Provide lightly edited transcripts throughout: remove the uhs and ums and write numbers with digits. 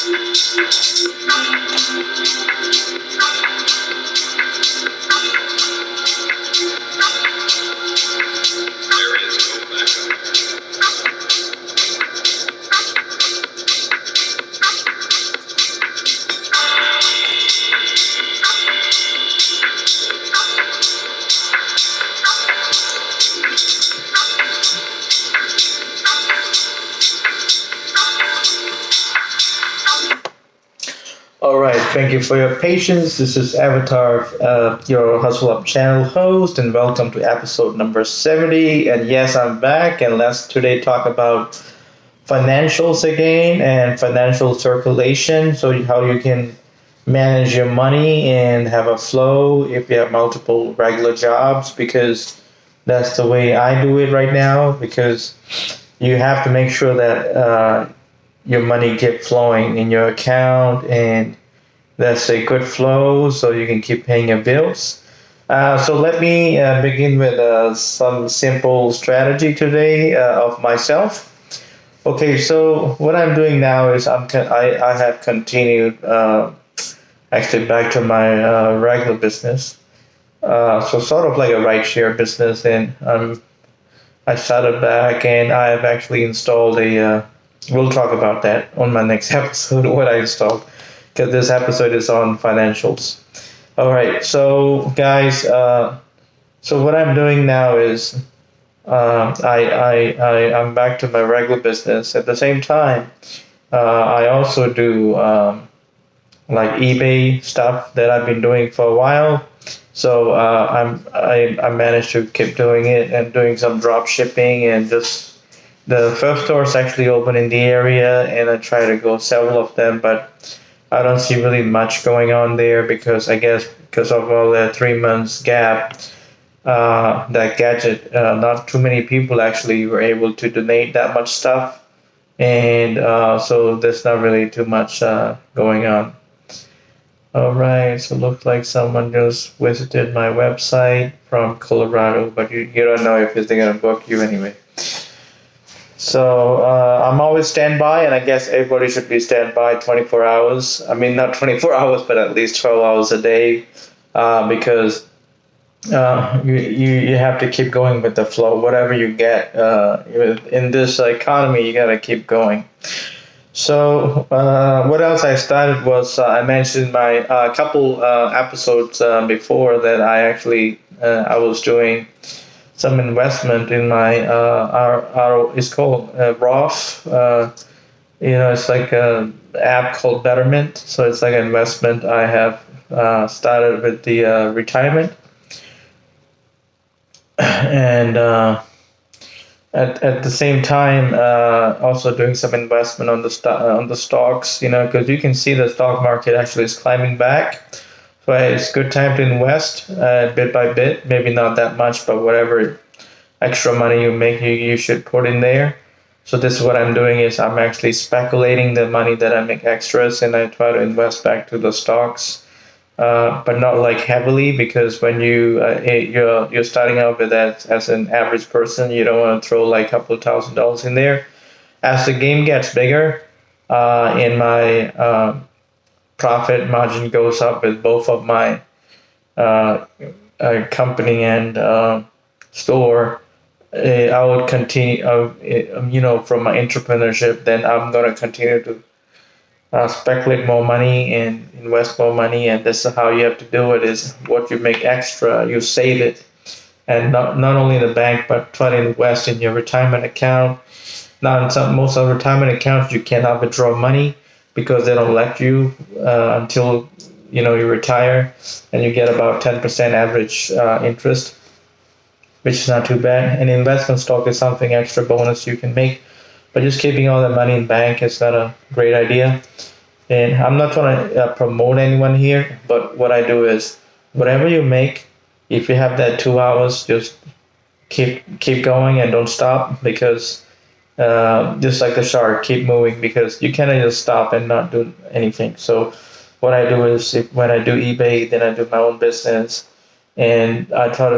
There is no backup. All right, thank you for your patience. This is Avatar, your Hustle Up channel host, and welcome to episode number 70. And yes, I'm back, and let's today talk about financials again and financial circulation. So, how you can manage your money and have a flow if you have multiple regular jobs, because that's the way I do it right now, because you have to make sure that your money keep flowing in your account, and that's a good flow so you can keep paying your bills. So let me begin with some simple strategy today of myself. Okay, so what I'm doing now is I have continued actually back to my regular business. So sort of like a rideshare business, and I started back, and I have actually installed a. We'll talk about that on my next episode, what I installed, because this episode is on financials. All right, so guys, so what I'm doing now is I'm back to my regular business. At the same time, I also do like eBay stuff that I've been doing for a while. So I managed to keep doing it and doing some drop shipping, and just the first store is actually open in the area, and I try to go several of them, but I don't see really much going on there, because I guess because of all the 3 months gap, that gadget, not too many people actually were able to donate that much stuff, and so there's not really too much going on. All right, so looks like someone just visited my website from Colorado, but you don't know if they're gonna book you anyway. So I'm always standby, and I guess everybody should be standby 24 hours. I mean, not 24 hours, but at least 12 hours a day, because you have to keep going with the flow. Whatever you get in this economy, you gotta keep going. So what else I started was I mentioned my couple episodes before that I was doing some investment in my our it's called Roth. It's like a app called Betterment. So it's like an investment I have started with the retirement, and at the same time also doing some investment on the stocks. Because you can see the stock market actually is climbing back. So it's a good time to invest bit by bit, maybe not that much, but whatever extra money you make, you should put in there. So this is what I'm doing is I'm actually speculating the money that I make extras, and I try to invest back to the stocks, but not like heavily, because when you're starting out with that as an average person, you don't want to throw like a couple of $1,000 in there. As the game gets bigger, in my profit margin goes up with both of my company and store. I would continue, from my entrepreneurship, then I'm going to continue to speculate more money and invest more money. And this is how you have to do it, is what you make extra, you save it. And not only in the bank, but try to invest in your retirement account. Now, in most of the retirement accounts, you cannot withdraw money, because they don't let you until you retire, and you get about 10% average interest, which is not too bad. And investment stock is something extra bonus you can make, but just keeping all the money in bank is not a great idea. And I'm not trying to promote anyone here, but what I do is whatever you make, if you have that 2 hours, just keep going and don't stop, because just like the shark, keep moving, because you cannot just stop and not do anything. So what I do is, when I do eBay, then I do my own business, and I try to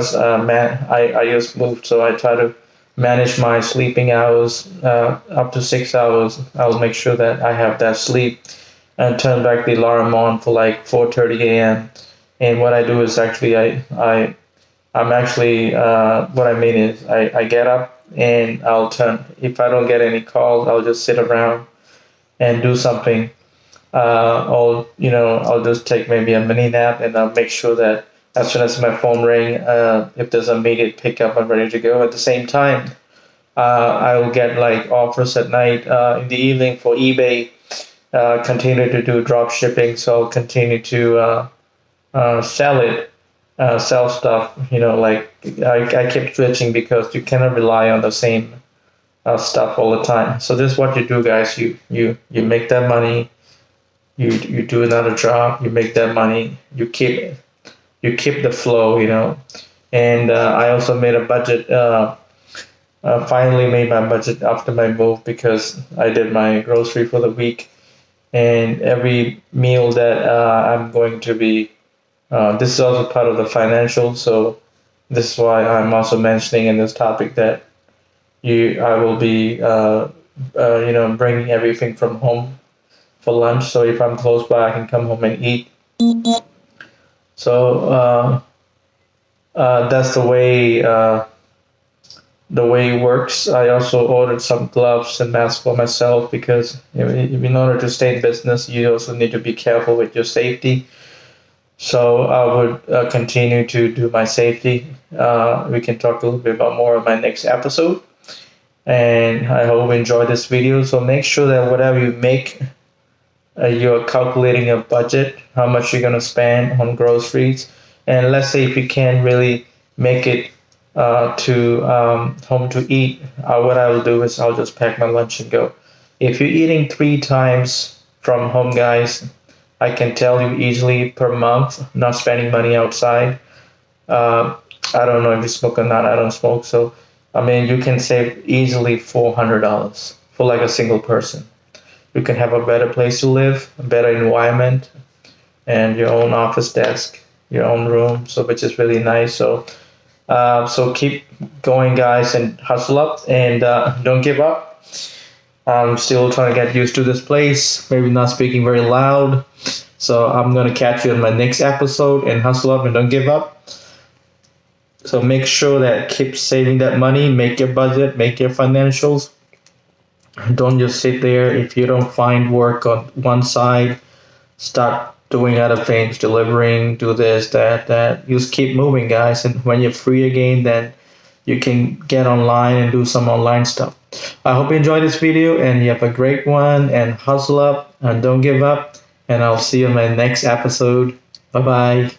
I just moved, so I try to manage my sleeping hours up to 6 hours. I'll make sure that I have that sleep, and turn back the alarm on for like 4:30 a.m. And what I do is actually I'm actually what I mean is I get up and I'll turn. If I don't get any calls, I'll just sit around and do something. Or I'll just take maybe a mini nap, and I'll make sure that as soon as my phone ring, if there's an immediate pickup, I'm ready to go. At the same time, I will get like offers at night, in the evening for eBay. Continue to do drop shipping, so I'll continue to sell stuff. Like I keep switching because you cannot rely on the same stuff all the time. So this is what you do, guys. You make that money. You do another job. You make that money. You keep the flow. And I also made a budget. Finally made my budget after my move because I did my grocery for the week, and every meal that I'm going to be. This is also part of the financial, so this is why I'm also mentioning in this topic that I will be bringing everything from home for lunch. So if I'm close by, I can come home and eat. So that's the way it works. I also ordered some gloves and masks for myself because in order to stay in business, you also need to be careful with your safety. So I would continue to do my safety. We can talk a little bit about more in my next episode. And I hope you enjoy this video. So make sure that whatever you make, you're calculating a budget, how much you're going to spend on groceries. And let's say if you can't really make it to home to eat, what I will do is I'll just pack my lunch and go. If you're eating 3 times from home, guys, I can tell you easily per month, not spending money outside. I don't know if you smoke or not. I don't smoke. So, you can save easily $400 for like a single person. You can have a better place to live, a better environment, and your own office desk, your own room, so which is really nice. So keep going, guys, and hustle up, and don't give up. I'm still trying to get used to this place, maybe not speaking very loud. So I'm going to catch you in my next episode, and hustle up and don't give up. So make sure that keep saving that money, make your budget, make your financials. Don't just sit there. If you don't find work on one side, start doing other things, delivering, do this, that. Just keep moving, guys. And when you're free again, then you can get online and do some online stuff. I hope you enjoyed this video and you have a great one, and hustle up and don't give up. And I'll see you in my next episode. Bye-bye.